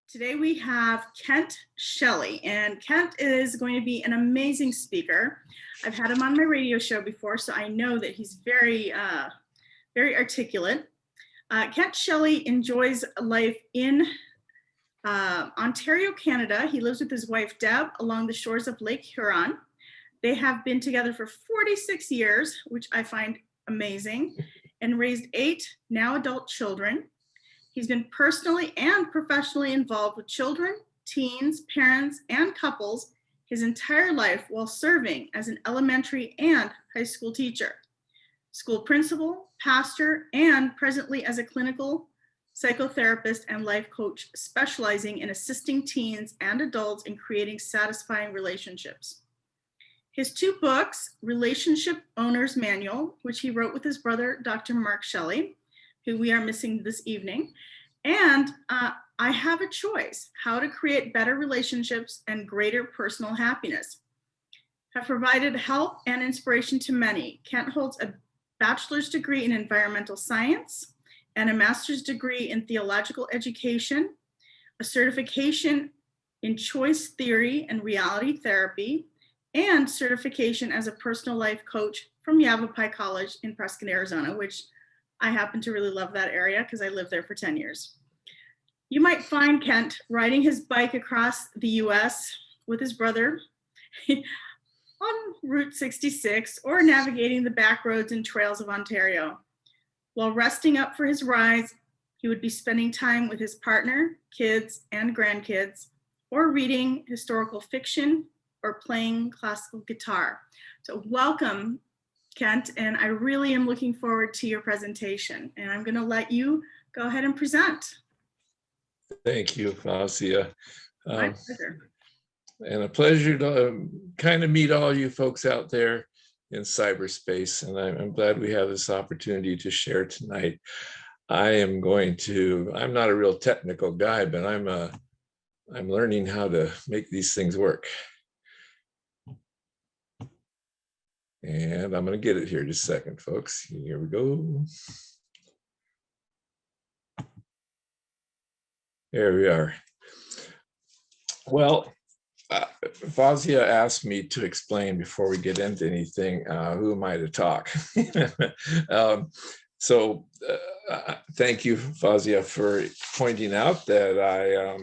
Today we have Kent Shelley, and Kent is going to be an amazing speaker. I've had him on my radio show before, so I know that he's very articulate. Kent Shelley enjoys life in Ontario, Canada. He lives with his wife, Deb, along the shores of Lake Huron. They have been together for 46 years, which I find amazing, and raised 8 now adult children. He's been personally and professionally involved with children, teens, parents, and couples his entire life while serving as an elementary and high school teacher, school principal, pastor, and presently as a clinical psychotherapist and life coach specializing in assisting teens and adults in creating satisfying relationships. His 2 books, Relationship Owner's Manual, which he wrote with his brother, Dr. Mark Shelley, who we are missing this evening, and I Have a Choice, How to Create Better Relationships and Greater Personal Happiness, have provided help and inspiration to many. Kent holds a bachelor's degree in environmental science and a master's degree in theological education, a certification in choice theory and reality therapy, and certification as a personal life coach from Yavapai College in Prescott, Arizona, which I happen to really love that area because I lived there for 10 years. You might find Kent riding his bike across the US with his brother on Route 66 or navigating the back roads and trails of Ontario. While resting up for his rides, he would be spending time with his partner, kids, and grandkids, or reading historical fiction or playing classical guitar. So welcome, Kent, and I really am looking forward to your presentation, and I'm going to let you go ahead and present. Thank you, Fausia. My pleasure. And a pleasure to kind of meet all you folks out there in cyberspace, and I'm glad we have this opportunity to share tonight. I'm not a real technical guy, but I'm learning how to make these things work. And I'm going to get it here just a second, folks. Here we go. There we are. Well, Fausia asked me to explain before we get into anything, who am I to talk? Thank you, Fausia, for pointing out that I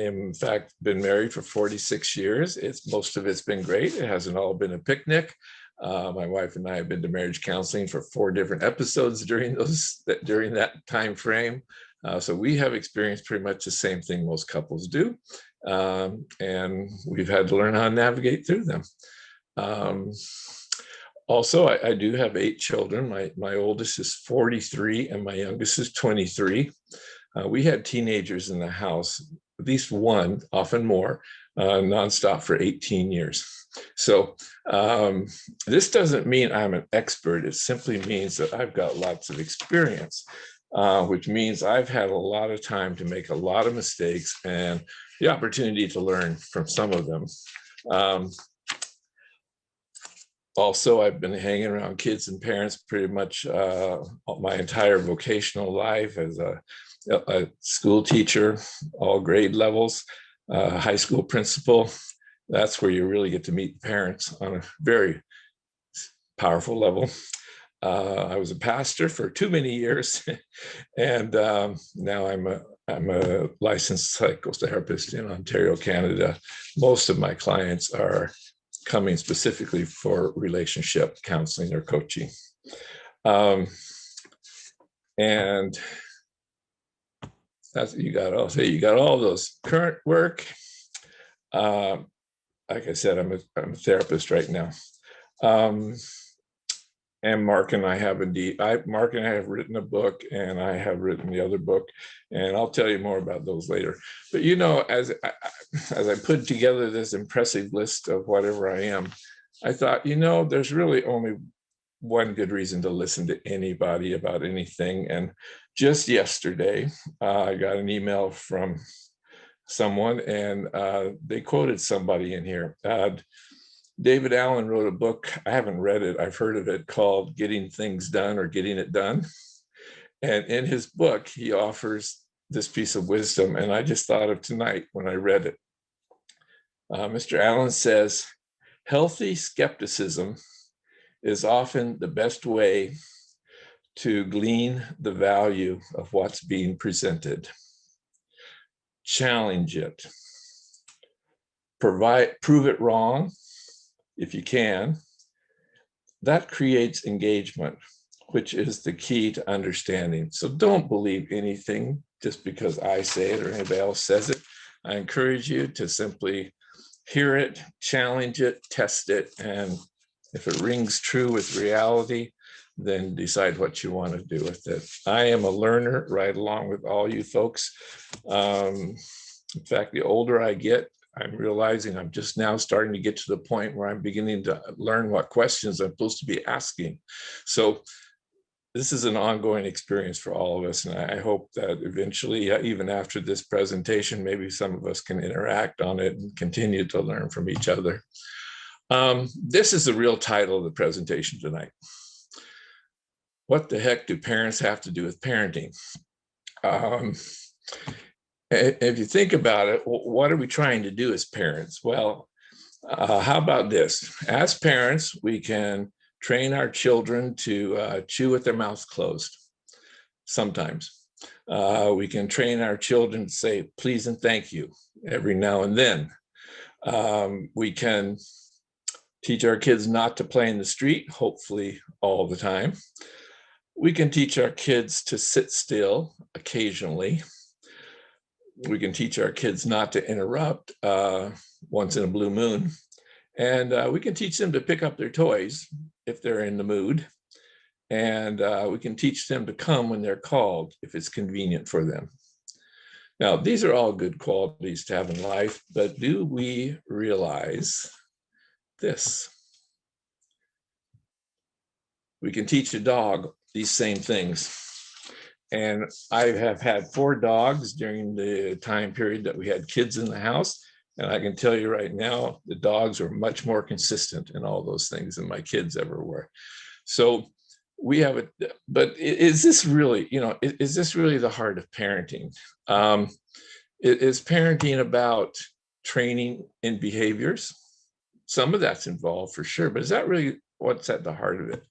am, in fact, been married for 46 years. Most of it's been great. It hasn't all been a picnic. My wife and I have been to marriage counseling for 4 different episodes during that time frame. So we have experienced pretty much the same thing most couples do. And we've had to learn how to navigate through them. Also, I do have 8 children. My oldest is 43 and my youngest is 23. We had teenagers in the house, at least one, often more, nonstop for 18 years. So this doesn't mean I'm an expert. It simply means that I've got lots of experience, which means I've had a lot of time to make a lot of mistakes and the opportunity to learn from some of them. Also, I've been hanging around kids and parents pretty much my entire vocational life as a school teacher, all grade levels, high school principal. That's where you really get to meet parents on a very powerful level. I was a pastor for too many years, and now I'm a licensed psychotherapist in Ontario, Canada. Most of my clients are coming specifically for relationship counseling or coaching. And that's you got all those current work. Like I said, I'm a therapist right now. And Mark and I have written a book, and I have written the other book, and I'll tell you more about those later. But as I put together this impressive list of whatever I am, I thought, there's really only one good reason to listen to anybody about anything. And just yesterday, I got an email from someone, and they quoted somebody in here. David Allen wrote a book. I haven't read it. I've heard of it, called Getting Things Done or Getting It Done. And in his book, he offers this piece of wisdom, and I just thought of tonight when I read it. Mr. Allen says, healthy skepticism is often the best way to glean the value of what's being presented. Challenge it. Prove it wrong if you can. That creates engagement, which is the key to understanding. So don't believe anything just because I say it or anybody else says it. I encourage you to simply hear it, challenge it, test it, and if it rings true with reality, then decide what you want to do with it. I am a learner right along with all you folks. In fact, the older I get, I'm realizing I'm just now starting to get to the point where I'm beginning to learn what questions I'm supposed to be asking. So this is an ongoing experience for all of us. And I hope that eventually, even after this presentation, maybe some of us can interact on it and continue to learn from each other. This is the real title of the presentation tonight. What the heck do parents have to do with parenting? If you think about it, what are we trying to do as parents? Well, how about this? As parents, we can train our children to chew with their mouths closed. Sometimes we can train our children to say please and thank you every now and then. We can teach our kids not to play in the street, hopefully all the time. We can teach our kids to sit still occasionally. We can teach our kids not to interrupt once in a blue moon. And we can teach them to pick up their toys if they're in the mood. And we can teach them to come when they're called if it's convenient for them. Now, these are all good qualities to have in life, but do we realize this? We can teach a dog these same things. And I have had 4 dogs during the time period that we had kids in the house. And I can tell you right now, the dogs are much more consistent in all those things than my kids ever were. So we have it, but is this really, is this really the heart of parenting? Is parenting about training in behaviors? Some of that's involved for sure, but is that really what's at the heart of it?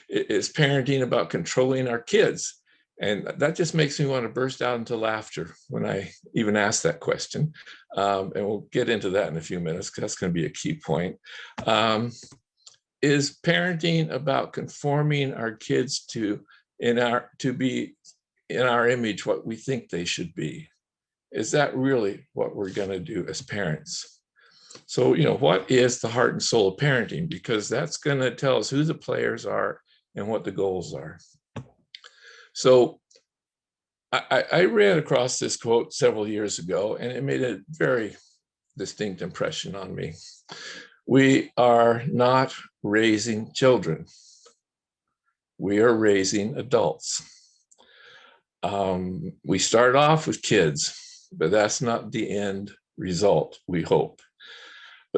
Is parenting about controlling our kids? And that just makes me want to burst out into laughter when I even ask that question. And we'll get into that in a few minutes because that's going to be a key point. Is parenting about conforming our kids to be in our image what we think they should be? Is that really what we're going to do as parents? So, what is the heart and soul of parenting? Because that's going to tell us who the players are and what the goals are. So I ran across this quote several years ago, and it made a very distinct impression on me. We are not raising children. We are raising adults. We start off with kids, but that's not the end result, we hope.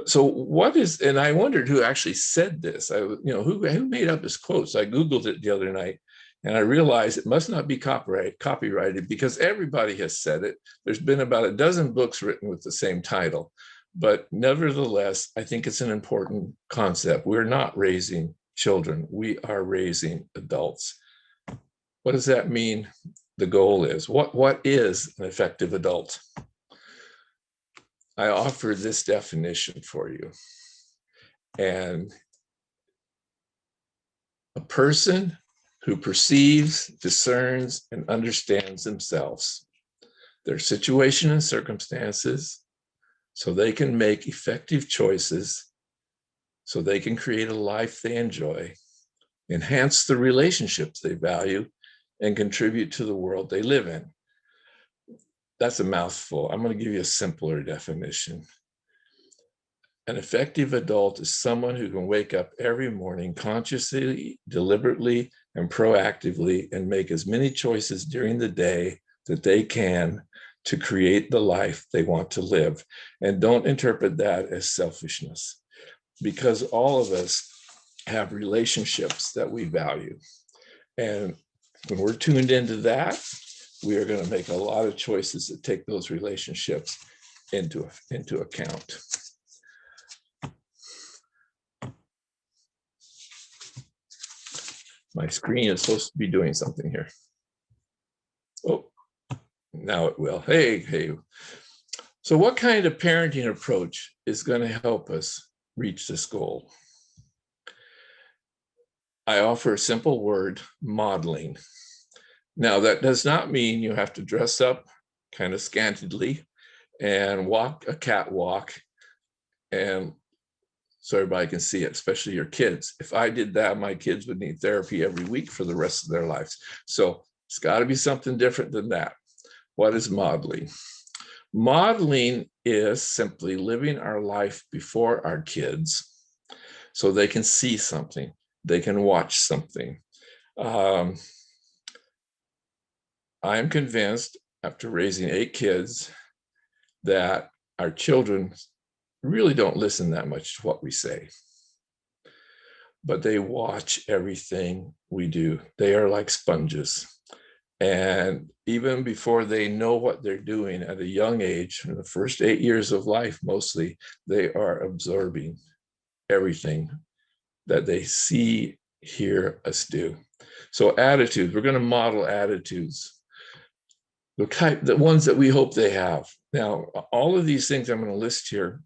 So what is, and I wondered who actually said this, who made up this quote? So I Googled it the other night, and I realized it must not be copyrighted because everybody has said it. There's been about a dozen books written with the same title, but nevertheless, I think it's an important concept. We're not raising children, we are raising adults. What does that mean? The goal is, what is an effective adult? I offer this definition for you. And a person who perceives, discerns, and understands themselves, their situation and circumstances, so they can make effective choices, so they can create a life they enjoy, enhance the relationships they value, and contribute to the world they live in. That's a mouthful. I'm going to give you a simpler definition. An effective adult is someone who can wake up every morning consciously, deliberately, and proactively and make as many choices during the day that they can to create the life they want to live. And don't interpret that as selfishness, because all of us have relationships that we value. And when we're tuned into that, we are going to make a lot of choices that take those relationships into account. My screen is supposed to be doing something here. Oh, now it will. Hey. So what kind of parenting approach is going to help us reach this goal? I offer a simple word, modeling. Now, that does not mean you have to dress up kind of scantily and walk a catwalk and so everybody can see it, especially your kids. If I did that, my kids would need therapy every week for the rest of their lives. So it's got to be something different than that. What is modeling? Modeling is simply living our life before our kids so they can see something, they can watch something. I am convinced, after raising 8 kids, that our children really don't listen that much to what we say, but they watch everything we do. They are like sponges. And even before they know what they're doing at a young age, in the first 8 years of life, mostly, they are absorbing everything that they see, hear us do. So attitudes, we're going to model attitudes, the ones that we hope they have. Now, all of these things I'm going to list here,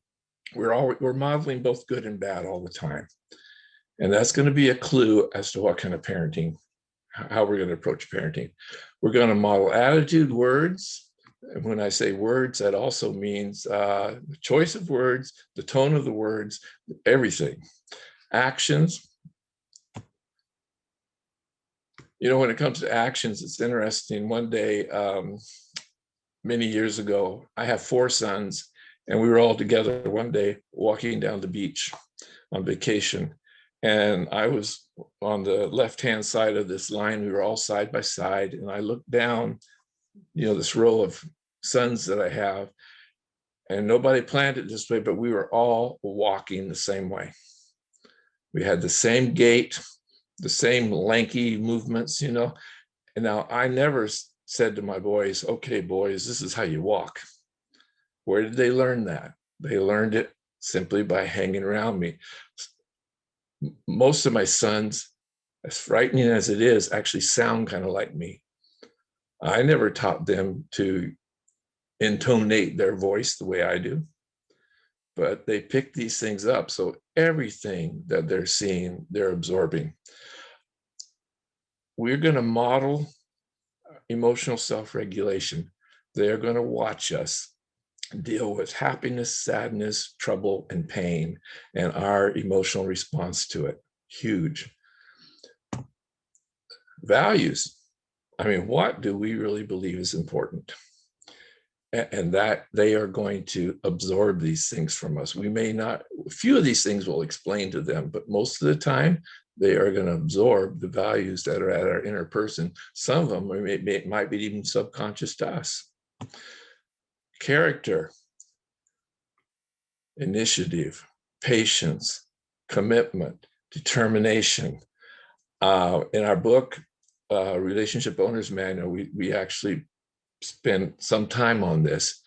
we're modeling both good and bad all the time. And that's going to be a clue as to what kind of parenting, how we're going to approach parenting. We're going to model attitude, words. And when I say words, that also means the choice of words, the tone of the words, everything. Actions. You know, when it comes to actions, it's interesting. One day, many years ago, I have 4 sons, and we were all together one day walking down the beach on vacation. And I was on the left-hand side of this line. We were all side by side. And I looked down, you know, this row of sons that I have, and nobody planned it this way, but we were all walking the same way. We had the same gait, the same lanky movements, you know. And now I never said to my boys, okay, boys, this is how you walk. Where did they learn that? They learned it simply by hanging around me. Most of my sons, as frightening as it is, actually sound kind of like me. I never taught them to intonate their voice the way I do, but they pick these things up. So everything that they're seeing, they're absorbing. We're going to model emotional self-regulation. They're going to watch us deal with happiness, sadness, trouble, and pain, and our emotional response to it. Huge. Values. I mean, what do we really believe is important? And that they are going to absorb these things from us. We may not, a few of these things we'll explain to them, but most of the time, they are going to absorb the values that are at our inner person. Some of them might be even subconscious to us. Character, initiative, patience, commitment, determination. In our book, Relationship Owner's Manual, we actually spent some time on this,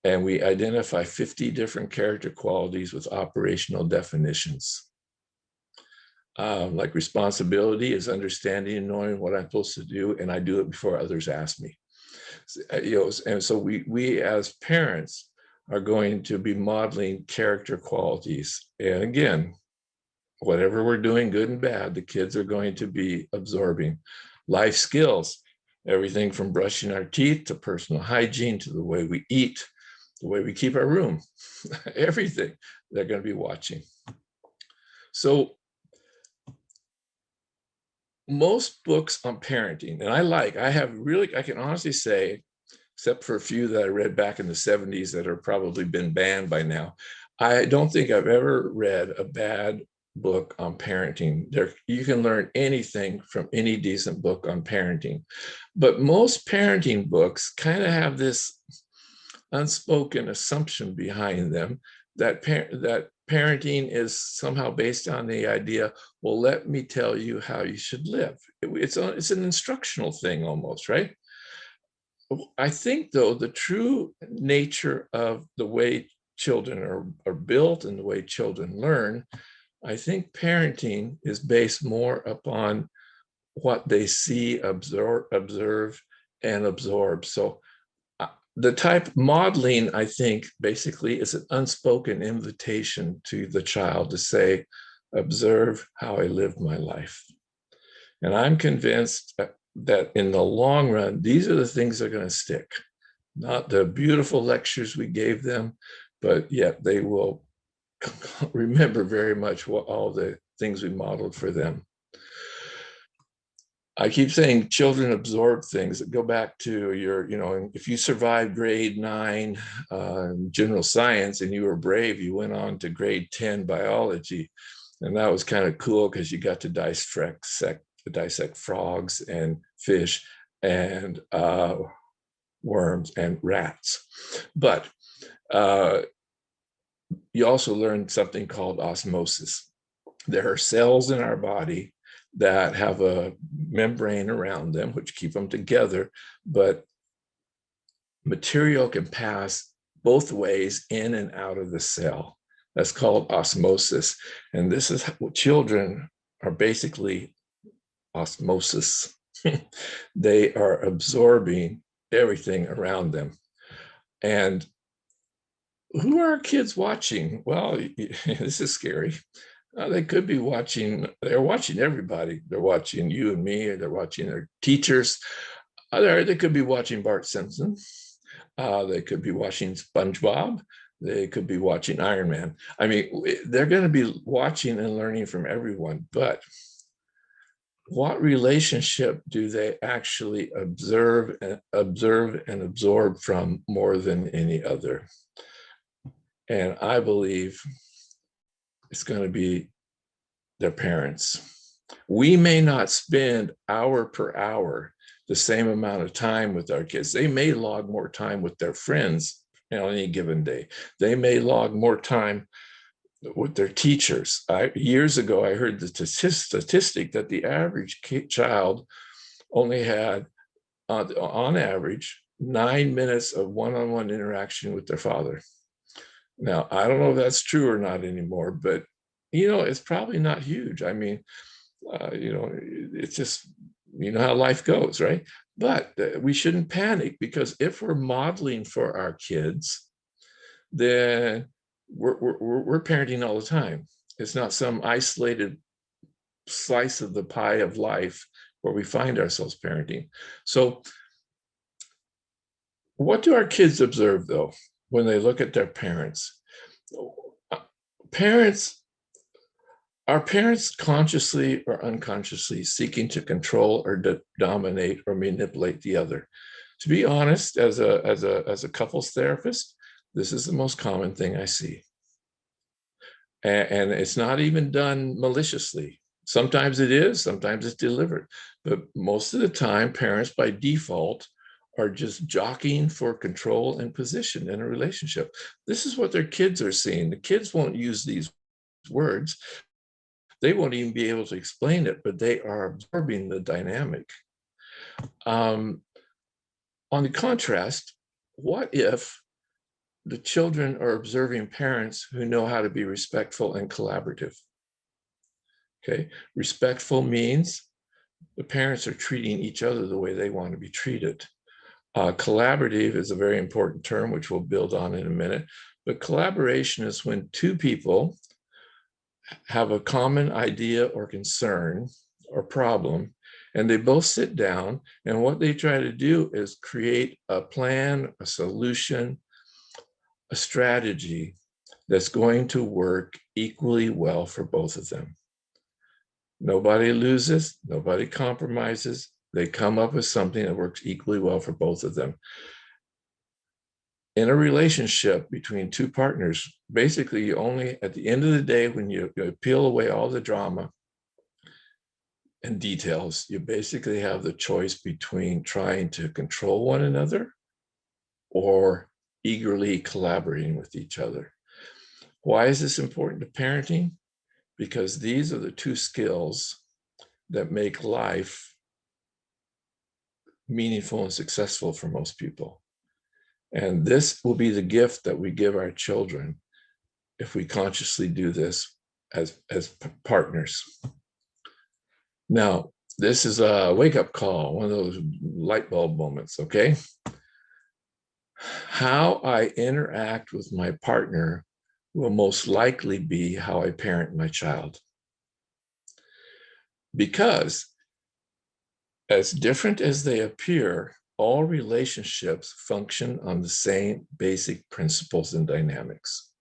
and we identify 50 different character qualities with operational definitions. Like responsibility is understanding and knowing what I'm supposed to do, and I do it before others ask me. You know, and so we as parents are going to be modeling character qualities. And again, whatever we're doing, good and bad, the kids are going to be absorbing. Life skills, everything from brushing our teeth to personal hygiene to the way we eat, the way we keep our room, everything they're going to be watching. So most books on parenting, and I can honestly say, except for a few that I read back in the 70s that are probably been banned by now, I don't think I've ever read a bad book on parenting. You can learn anything from any decent book on parenting. But most parenting books kind of have this unspoken assumption behind them that parenting is somehow based on the idea, well, let me tell you how you should live. It's an instructional thing almost, right? I think, though, the true nature of the way children are built and the way children learn, I think parenting is based more upon what they see, observe, and absorb. So the type modeling, I think, basically is an unspoken invitation to the child to say, observe how I live my life. And I'm convinced that in the long run, these are the things that are going to stick, not the beautiful lectures we gave them, but yet they will remember very much what all the things we modeled for them. I keep saying children absorb things that go back to your, if you survived grade 9 general science and you were brave, you went on to grade 10 biology. And that was kind of cool because you got to dissect frogs and fish and worms and rats. But you also learned something called osmosis. There are cells in our body that have a membrane around them, which keep them together, but material can pass both ways in and out of the cell. That's called osmosis. And this is what children are basically osmosis. They are absorbing everything around them. And who are our kids watching? Well, this is scary. They could be watching, they're watching everybody. They're watching you and me, or they're watching their teachers. They could be watching Bart Simpson. They could be watching SpongeBob. They could be watching Iron Man. I mean, they're going to be watching and learning from everyone, but what relationship do they actually observe and absorb from more than any other? And I believe it's going to be their parents. We may not spend hour per hour the same amount of time with our kids. They may log more time with their friends on any given day. They may log more time with their teachers. Years ago, I heard the statistic that the average child only had, on average, 9 minutes of one-on-one interaction with their father. Now, I don't know if that's true or not anymore, but it's probably not huge. I mean, it's just, how life goes, right? But we shouldn't panic, because if we're modeling for our kids, then we're parenting all the time. It's not some isolated slice of the pie of life where we find ourselves parenting. So what do our kids observe, though, when they look at their parents? Are parents consciously or unconsciously seeking to control or dominate or manipulate the other? To be honest, as a couples therapist, this is the most common thing I see. And it's not even done maliciously. Sometimes it is, sometimes it's delivered. But most of the time, parents by default are just jockeying for control and position in a relationship. This is what their kids are seeing. The kids won't use these words. They won't even be able to explain it, but they are absorbing the dynamic. On the contrast, what if the children are observing parents who know how to be respectful and collaborative? Okay, respectful means the parents are treating each other the way they want to be treated. Collaborative is a very important term, which we'll build on in a minute. But collaboration is when two people have a common idea or concern or problem, and they both sit down, and what they try to do is create a plan, a solution, a strategy that's going to work equally well for both of them. Nobody loses, nobody compromises. They come up with something that works equally well for both of them. In a relationship between two partners, basically, you only, at the end of the day, when you peel away all the drama and details, you basically have the choice between trying to control one another or eagerly collaborating with each other. Why is this important to parenting? Because these are the two skills that make life meaningful and successful for most people. And this will be the gift that we give our children if we consciously do this as partners. Now, this is a wake-up call, one of those light bulb moments, okay? How I interact with my partner will most likely be how I parent my child. Because as different as they appear, all relationships function on the same basic principles and dynamics.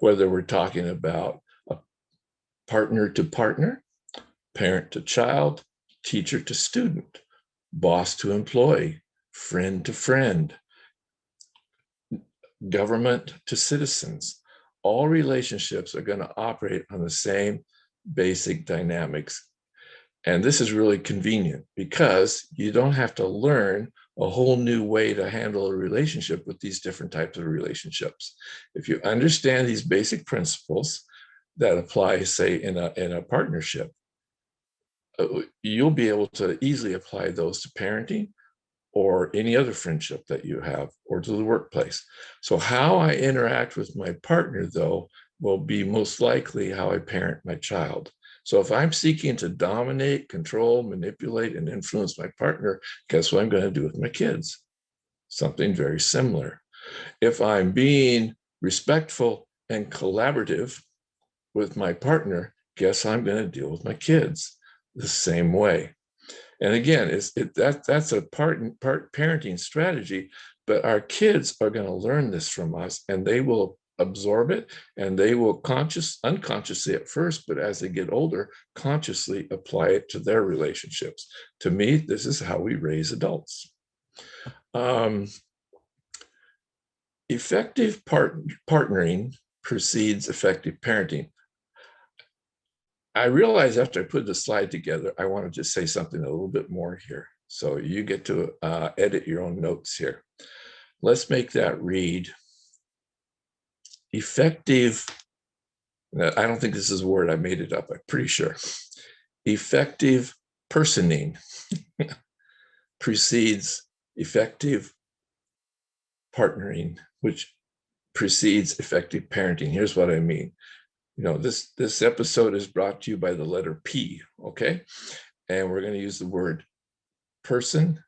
Whether we're talking about a partner to partner, parent to child, teacher to student, boss to employee, friend to friend, government to citizens, all relationships are going to operate on the same basic dynamics. And this is really convenient because you don't have to learn a whole new way to handle a relationship with these different types of relationships. If you understand these basic principles that apply, say, in a partnership, you'll be able to easily apply those to parenting or any other friendship that you have, or to the workplace. So how I interact with my partner, though, will be most likely how I parent my child. So if I'm seeking to dominate, control, manipulate, and influence my partner, guess what I'm going to do with my kids? Something very similar. If I'm being respectful and collaborative with my partner, guess I'm going to deal with my kids the same way. And again, that's a part parenting strategy, but our kids are going to learn this from us, and they will absorb it, and they will unconsciously at first, but as they get older, consciously apply it to their relationships. To me, this is how we raise adults. Effective partnering precedes effective parenting. I realized after I put the slide together, I want to just say something a little bit more here. So you get to edit your own notes here. Let's make that read effective. I don't think this is a word, I made it up, I'm pretty sure. Effective personing precedes effective partnering, which precedes effective parenting. Here's what I mean. You know, this episode is brought to you by the letter P, okay? And we're going to use the word person,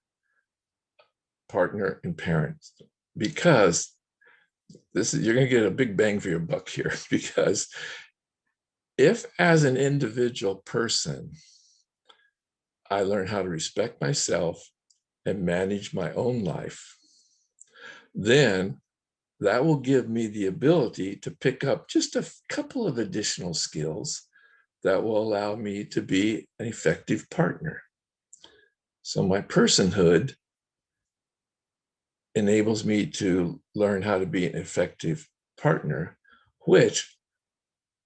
partner, and parent, because you're going to get a big bang for your buck here. Because if as an individual person, I learn how to respect myself and manage my own life, then that will give me the ability to pick up just a couple of additional skills that will allow me to be an effective partner. So my personhood enables me to learn how to be an effective partner, which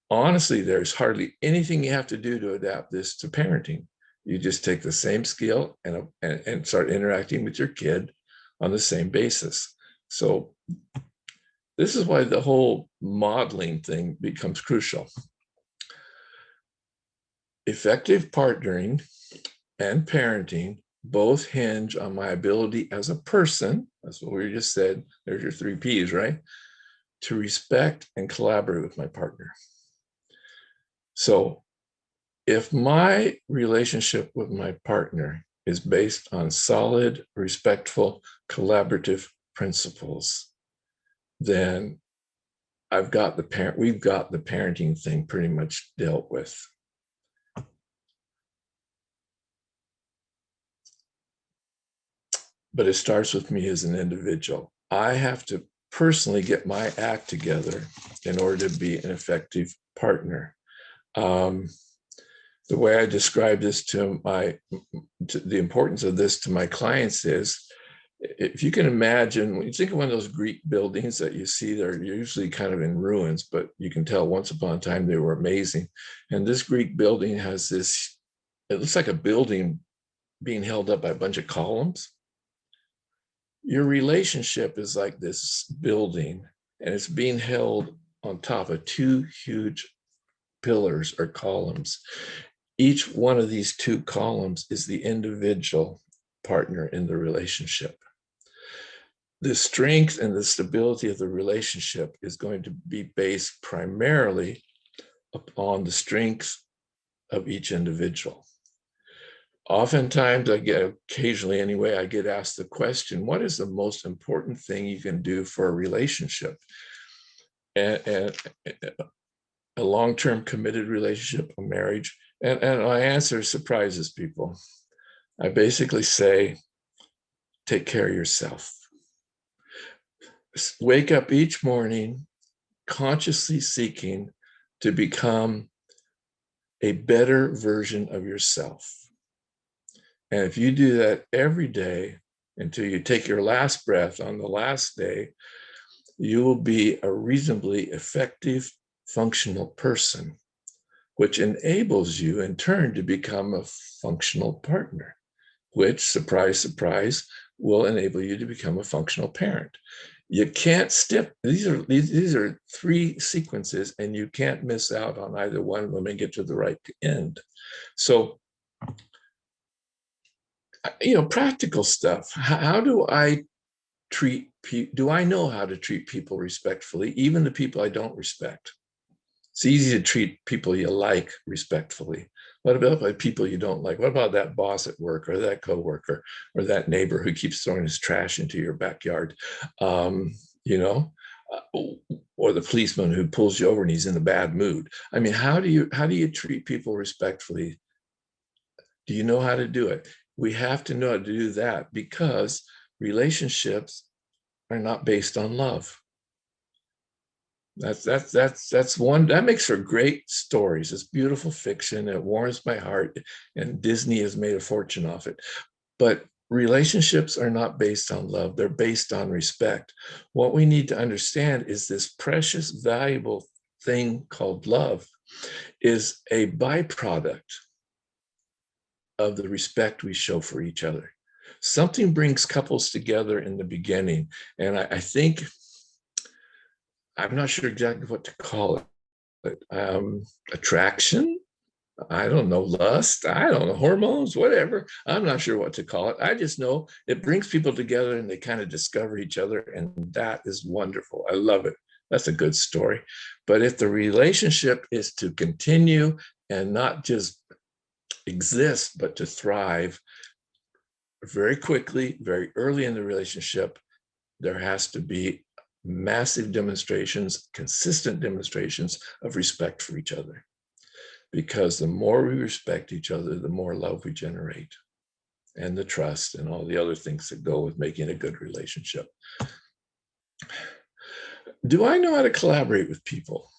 honestly, there's hardly anything you have to do to adapt this to parenting. You just take the same skill and start interacting with your kid on the same basis. So this is why the whole modeling thing becomes crucial. Effective partnering and parenting both hinge on my ability as a person, that's what we just said, there's your 3 Ps, right? To respect and collaborate with my partner. So if my relationship with my partner is based on solid, respectful, collaborative principles, then we've got the parenting thing pretty much dealt with. But it starts with me as an individual. I have to personally get my act together in order to be an effective partner. The way I describe this to the importance of this to my clients is, if you can imagine, when you think of one of those Greek buildings that you see, they're usually kind of in ruins, but you can tell once upon a time they were amazing. And this Greek building has this, it looks like a building being held up by a bunch of columns. Your relationship is like this building, and it's being held on top of 2 huge pillars or columns. Each one of these 2 columns is the individual partner in the relationship. The strength and the stability of the relationship is going to be based primarily upon the strengths of each individual. Oftentimes, occasionally anyway, I get asked the question, what is the most important thing you can do for a relationship? And a long-term committed relationship, a marriage? And my answer surprises people. I basically say, take care of yourself. Wake up each morning consciously seeking to become a better version of yourself. And if you do that every day until you take your last breath on the last day, you will be a reasonably effective, functional person, which enables you in turn to become a functional partner, which, surprise, surprise, will enable you to become a functional parent. You can't skip, these are three sequences, and you can't miss out on either one of them and get to the right end. So, practical stuff. How do I treat people? Do I know how to treat people respectfully, even the people I don't respect? It's easy to treat people you like respectfully. What about people you don't like? What about that boss at work, or that coworker, or that neighbor who keeps throwing his trash into your backyard? Or the policeman who pulls you over and he's in a bad mood. I mean, how do you treat people respectfully? Do you know how to do it? We have to know how to do that, because relationships are not based on love. That's one that makes for great stories. It's beautiful fiction. It warms my heart, and Disney has made a fortune off it. But relationships are not based on love. They're based on respect. What we need to understand is this precious, valuable thing called love is a byproduct of the respect we show for each other. Something brings couples together in the beginning, and I think, I'm not sure exactly what to call it. Attraction? I don't know, lust? I don't know, hormones, whatever. I'm not sure what to call it. I just know it brings people together and they kind of discover each other, and that is wonderful. I love it. That's a good story. But if the relationship is to continue and not just exist, but to thrive, very quickly, very early in the relationship, there has to be massive demonstrations, consistent demonstrations of respect for each other. Because the more we respect each other, the more love we generate, and the trust and all the other things that go with making a good relationship. Do I know how to collaborate with people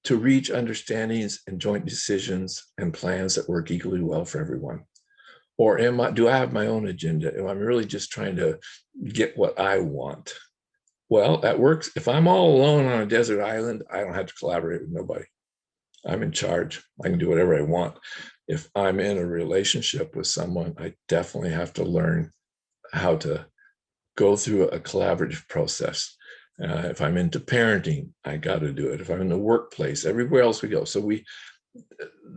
to reach understandings and joint decisions and plans that work equally well for everyone? Or do I have my own agenda? Am I really just trying to get what I want? Well, that works. If I'm all alone on a desert island, I don't have to collaborate with nobody. I'm in charge. I can do whatever I want. If I'm in a relationship with someone, I definitely have to learn how to go through a collaborative process. If I'm into parenting, I got to do it. If I'm in the workplace, everywhere else we go. So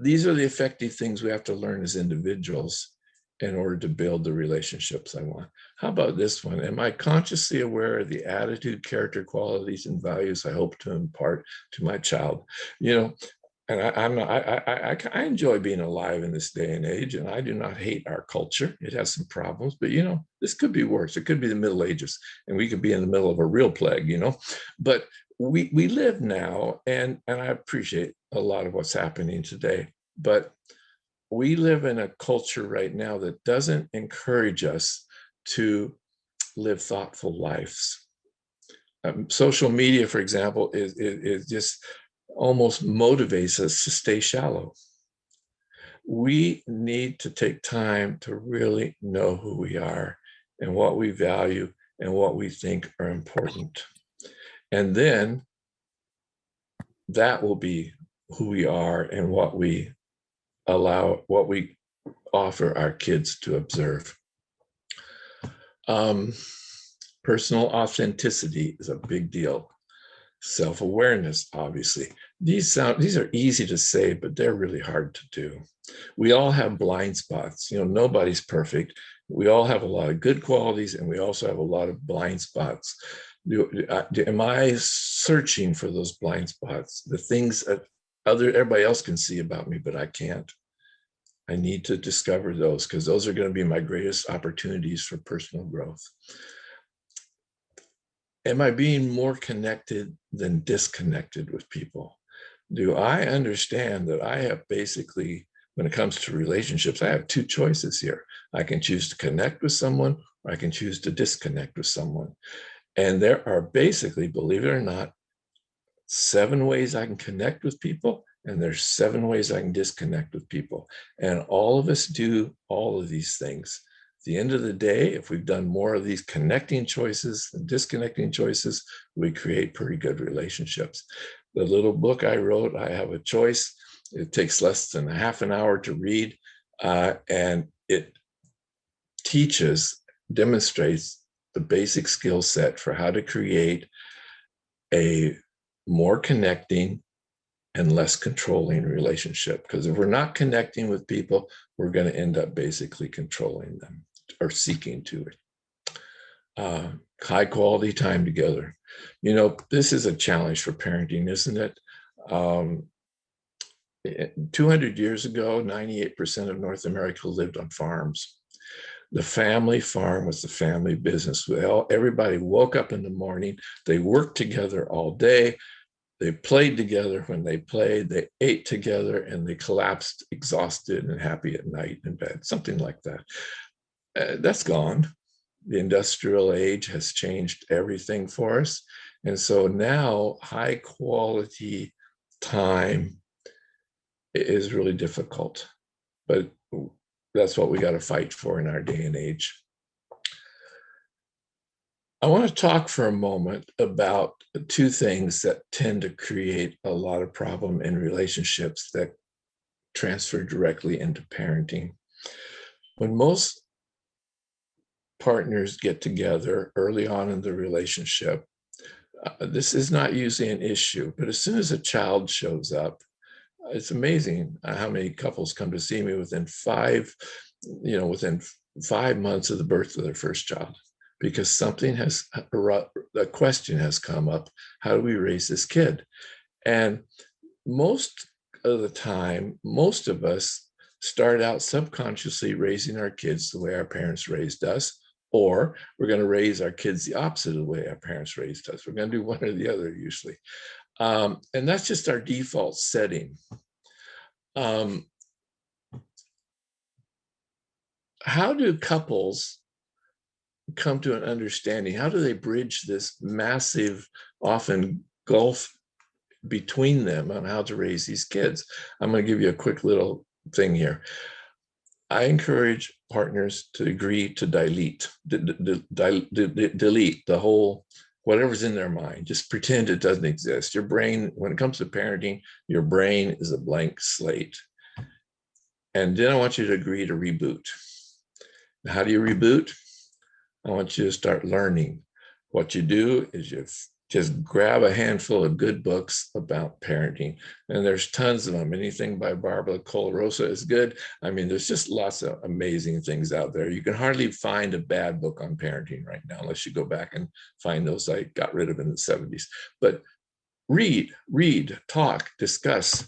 these are the effective things we have to learn as individuals in order to build the relationships I want. How about this one? Am I consciously aware of the attitude, character, qualities, and values I hope to impart to my child? And I enjoy being alive in this day and age, and I do not hate our culture. It has some problems, but this could be worse. It could be the Middle Ages, and we could be in the middle of a real plague, But we live now, and I appreciate a lot of what's happening today. But we live in a culture right now that doesn't encourage us to live thoughtful lives. Social media, for example, is just almost motivates us to stay shallow. We need to take time to really know who we are and what we value and what we think are important. And then that will be who we are and what we offer our kids to observe. Personal authenticity is a big deal. Self-awareness, obviously. These are easy to say, but they're really hard to do. We all have blind spots. Nobody's perfect. We all have a lot of good qualities, and we also have a lot of blind spots. Am I searching for those blind spots, the things that everybody else can see about me, but I can't? I need to discover those, because those are going to be my greatest opportunities for personal growth. Am I being more connected than disconnected with people? Do I understand that I have basically, when it comes to relationships, I have two choices here. I can choose to connect with someone, or I can choose to disconnect with someone. And there are basically, believe it or not, 7 ways I can connect with people, and there's 7 ways I can disconnect with people. And all of us do all of these things. At the end of the day, if we've done more of these connecting choices than disconnecting choices, we create pretty good relationships. The little book I wrote, I Have a Choice, it takes less than a half an hour to read, and it demonstrates the basic skill set for how to create a more connecting and less controlling relationship. Because if we're not connecting with people, we're going to end up basically controlling them or seeking to it. High quality time together. This is a challenge for parenting, isn't it? 200 years ago, 98% of North America lived on farms. The family farm was the family business. Everybody woke up in the morning, they worked together all day, they played together when they played, they ate together, and they collapsed exhausted and happy at night in bed, something like that. That's gone. The industrial age has changed everything for us. And so now high quality time is really difficult, but that's what we got to fight for in our day and age. I want to talk for a moment about 2 things that tend to create a lot of problem in relationships that transfer directly into parenting. When most partners get together early on in the relationship, this is not usually an issue, but as soon as a child shows up, it's amazing how many couples come to see me within 5 months of the birth of their first child, because a question has come up: how do we raise this kid? And most of the time, most of us start out subconsciously raising our kids the way our parents raised us, or we're going to raise our kids the opposite of the way our parents raised us. We're going to do one or the other usually. And that's just our default setting. How do couples come to an understanding? How do they bridge this massive, often gulf between them on how to raise these kids? I'm going to give you a quick little thing here. I encourage partners to agree to delete the whole whatever's in their mind. Just pretend it doesn't exist. Your brain, when it comes to parenting, your brain is a blank slate. And then I want you to agree to reboot. How do you reboot? I want you to start learning. What you do is you just grab a handful of good books about parenting. And there's tons of them. Anything by Barbara Colorosa is good. I mean, there's just lots of amazing things out there. You can hardly find a bad book on parenting right now, unless you go back and find those I got rid of in the 70s. But read, talk, discuss,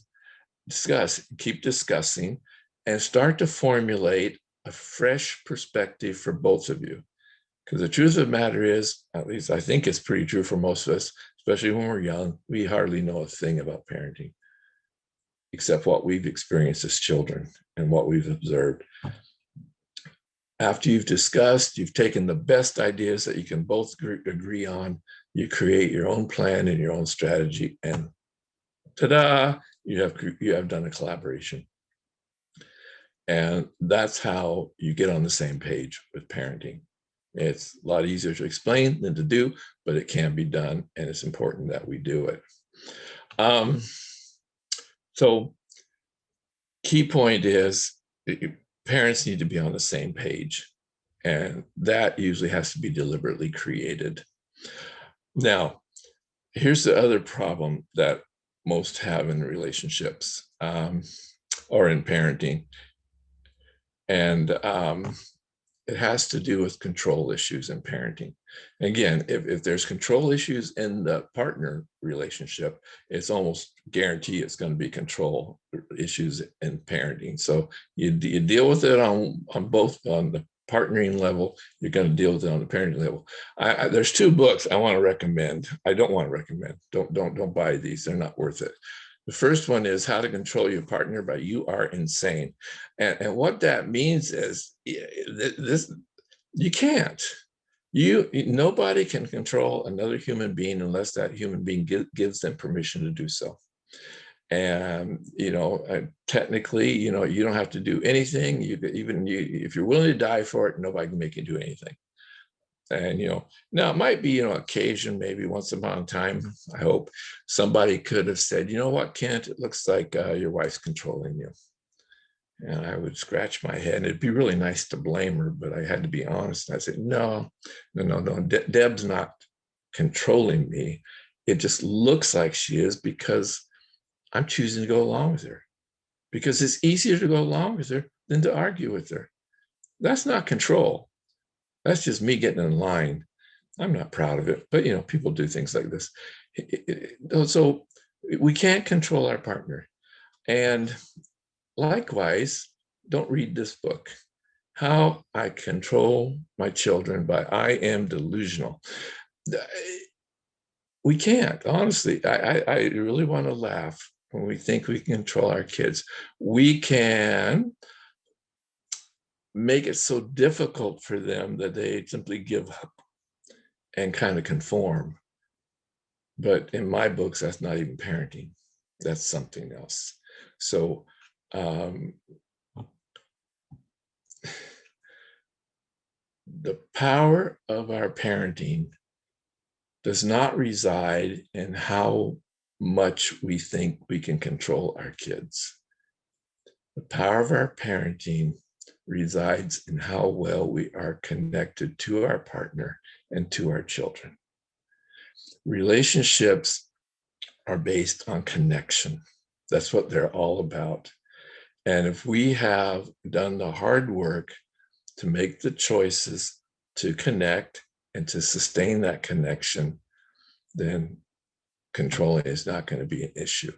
keep discussing, and start to formulate a fresh perspective for both of you. Because the truth of the matter is, at least I think it's pretty true for most of us, especially when we're young, we hardly know a thing about parenting, except what we've experienced as children and what we've observed. After you've discussed, you've taken the best ideas that you can both agree on, you create your own plan and your own strategy, and ta-da, you have done a collaboration. And that's how you get on the same page with parenting. It's a lot easier to explain than to do, but it can be done, and it's important that we do it. So key point is parents need to be on the same page, and that usually has to be deliberately created. Now, here's the other problem that most have in relationships or in parenting. And It has to do with control issues in parenting. Again, if there's control issues in the partner relationship, it's almost guaranteed it's going to be control issues in parenting. So you deal with it on both, on the partnering level, you're going to deal with it on the parenting level. There's two books I want to recommend. I don't want to recommend. Don't buy these. They're not worth it. The first one is How to Control Your Partner by You Are Insane. And what that means is this: you can't. Nobody can control another human being unless that human being gives them permission to do so. And technically, you don't have to do anything. If you're willing to die for it, nobody can make you do anything. And now it might be occasion, maybe once upon a time, I hope somebody could have said, you know what, Kent, it looks like your wife's controlling you. And I would scratch my head. And it'd be really nice to blame her, but I had to be honest. And I said, no. Deb's not controlling me. It just looks like she is because I'm choosing to go along with her, because it's easier to go along with her than to argue with her. That's not control. That's just me getting in line. I'm not proud of it, but people do things like this. So we can't control our partner. And likewise, don't read this book, How I Control My Children by I Am Delusional. We can't, honestly. I really want to laugh when we think we can control our kids. We can make it so difficult for them that they simply give up and kind of conform. But in my books, that's not even parenting. That's something else. So the power of our parenting does not reside in how much we think we can control our kids. The power of our parenting resides in how well we are connected to our partner and to our children. Relationships are based on connection. That's what they're all about. And if we have done the hard work to make the choices to connect and to sustain that connection, then controlling is not going to be an issue.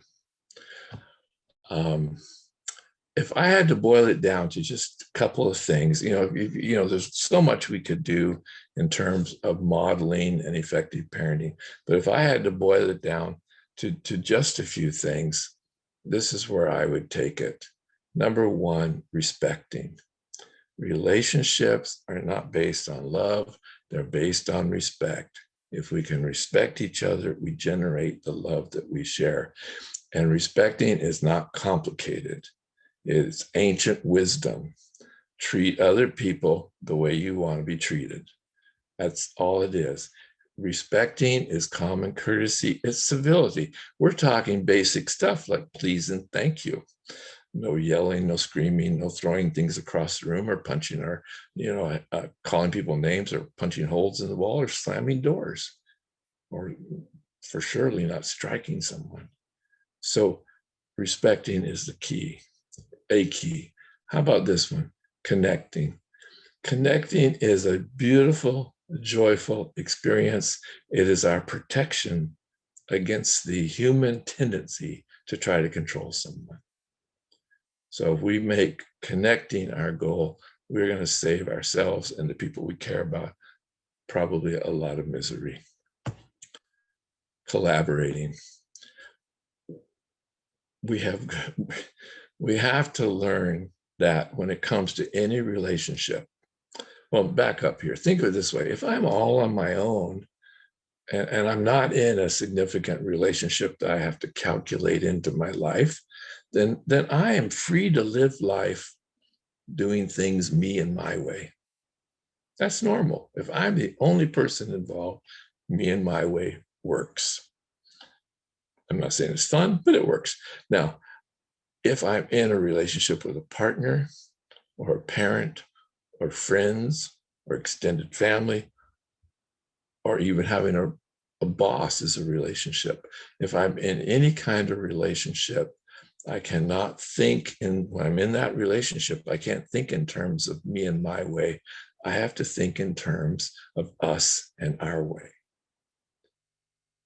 If I had to boil it down to just a couple of things, there's so much we could do in terms of modeling and effective parenting. But if I had to boil it down to just a few things, this is where I would take it. Number one, respecting. Relationships are not based on love, they're based on respect. If we can respect each other, we generate the love that we share. And respecting is not complicated. It's ancient wisdom. Treat other people the way you want to be treated. That's all it is. Respecting is common courtesy. It's civility. We're talking basic stuff like please and thank you. No yelling, no screaming, no throwing things across the room or punching or, calling people names or punching holes in the wall or slamming doors, or for surely not striking someone. So respecting is the key, a key. How about this one? Connecting. Connecting is a beautiful, joyful experience. It is our protection against the human tendency to try to control someone. So if we make connecting our goal, we're going to save ourselves and the people we care about probably a lot of misery. Collaborating. We have to learn that when it comes to any relationship. Well, back up here. Think of it this way. If I'm all on my own and I'm not in a significant relationship that I have to calculate into my life, then I am free to live life doing things me and my way. That's normal. If I'm the only person involved, me and my way works. I'm not saying it's fun, but it works. Now, if I'm in a relationship with a partner or a parent or friends or extended family, or even having a boss as a relationship, if I'm in any kind of relationship, I cannot think when I'm in that relationship, I can't think in terms of me and my way. I have to think in terms of us and our way.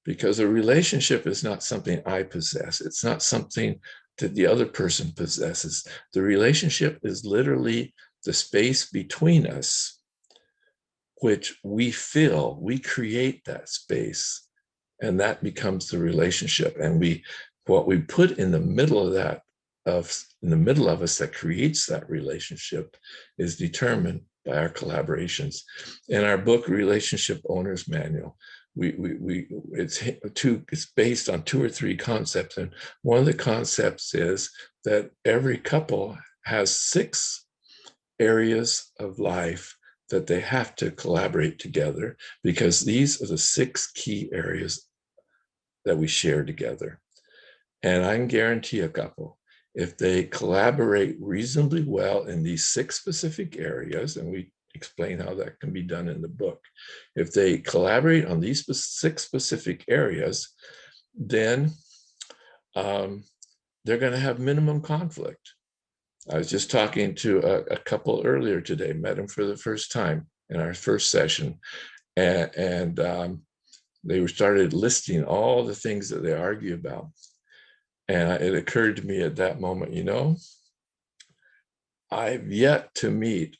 Because a relationship is not something I possess. It's not something that the other person possesses. The relationship is literally the space between us, which we fill, we create that space, and that becomes the relationship. And what we put in the middle of that, in the middle of us that creates that relationship is determined by our collaborations. In our book, Relationship Owner's Manual, it's based on 2 or 3 concepts. And one of the concepts is that every couple has 6 areas of life that they have to collaborate together, because these are the 6 key areas that we share together. And I can guarantee a couple, if they collaborate reasonably well in these 6 specific areas, and we explain how that can be done in the book, if they collaborate on these 6 specific areas, then they're going to have minimum conflict. I was just talking to a couple earlier today, met them for the first time in our first session, and they started listing all the things that they argue about. And it occurred to me at that moment, I've yet to meet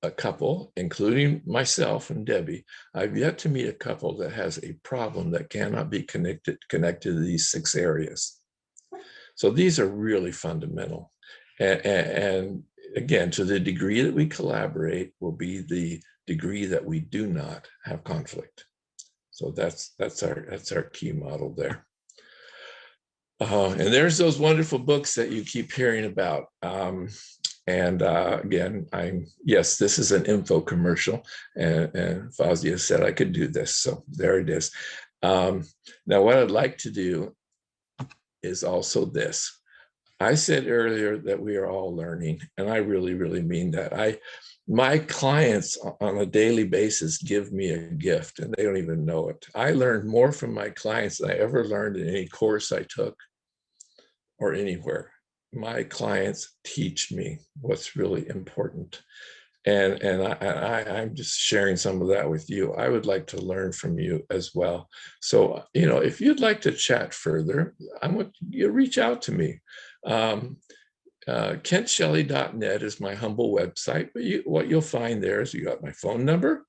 a couple, including myself and Debbie, I've yet to meet a couple that has a problem that cannot be connected to these 6 areas. So these are really fundamental. And again, to the degree that we collaborate will be the degree that we do not have conflict. So that's our key model there. And there's those wonderful books that you keep hearing about. Again, yes, this is an info commercial, and Fazia said I could do this, so there it is. Now, what I'd like to do is also this. I said earlier that we are all learning, and I really, really mean that. My clients on a daily basis give me a gift, and they don't even know it. I learned more from my clients than I ever learned in any course I took or anywhere. My clients teach me what's really important. And I'm just sharing some of that with you. I would like to learn from you as well. So, if you'd like to chat further, you reach out to me. KentShelley.net is my humble website, but what you'll find there is you got my phone number.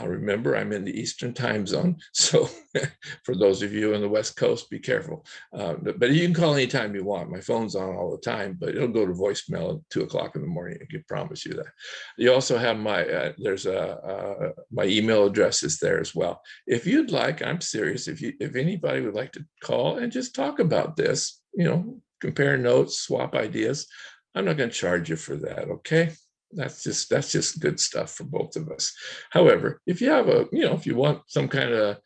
Remember, I'm in the Eastern time zone. So for those of you on the West Coast, be careful. But you can call anytime you want. My phone's on all the time, but it'll go to voicemail at 2 o'clock in the morning. I can promise you that. You also have my email address is there as well. If you'd like, I'm serious. If anybody would like to call and just talk about this, compare notes, swap ideas, I'm not going to charge you for that. Okay. That's just good stuff for both of us. However, if you have if you want some kind of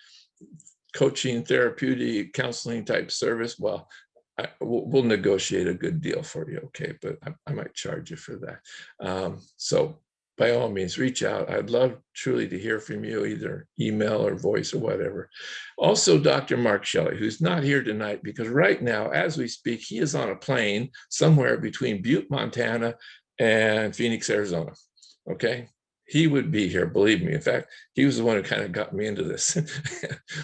coaching, therapeutic, counseling type service, well, we'll negotiate a good deal for you. Okay. But I might charge you for that. So by all means, reach out. I'd love truly to hear from you, either email or voice or whatever. Also, Dr. Mark Shelley, who's not here tonight because right now, as we speak, he is on a plane somewhere between Butte, Montana, and Phoenix, Arizona. Okay. He would be here, believe me. In fact, he was the one who kind of got me into this,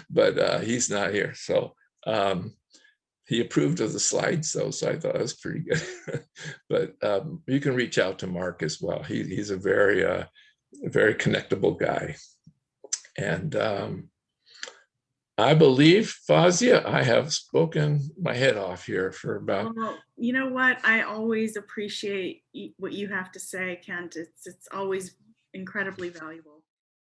but he's not here. So he approved of the slides, so I thought it was pretty good. But you can reach out to Mark as well. He's a very connectable guy. And I believe, Fazia, I have spoken my head off here for about. Well, you know what? I always appreciate what you have to say, Kent. It's always incredibly valuable.